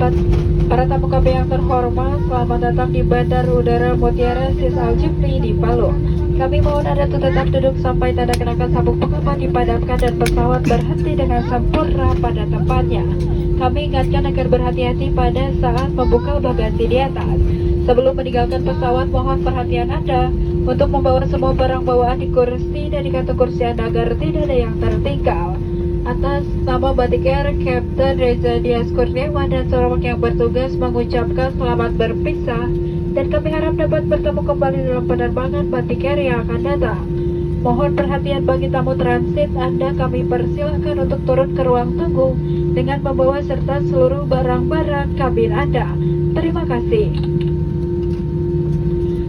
Para tamu kami yang terhormat, selamat datang di Bandar Udara Mutiara Sis Aljufri di Palu. Kami mohon Anda untuk tetap duduk sampai tanda kenakan sabuk pengaman dipadamkan dan pesawat berhenti dengan sempurna pada tempatnya. Kami ingatkan agar berhati-hati pada saat membuka bagasi di atas. Sebelum meninggalkan pesawat, mohon perhatian Anda untuk membawa semua barang bawaan di kursi dan di kantong kursi Anda agar tidak ada yang tertinggal. Atas nama Batik Air, Kapten Reza Dias Kurniawan dan Sarawak yang bertugas mengucapkan selamat berpisah, dan kami harap dapat bertemu kembali dalam penerbangan Batik Air yang akan datang. Mohon perhatian bagi tamu transit Anda, kami persilahkan untuk turun ke ruang tunggu dengan membawa serta seluruh barang-barang kabin Anda. Terima kasih.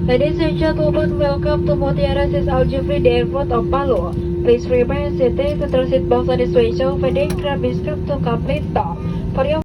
Ladies and gentlemen, welcome to Mutiara Sis Aljufri, the airport of Palu. Please remain seated to transit box on this way show for the crab is come to complete stop. For your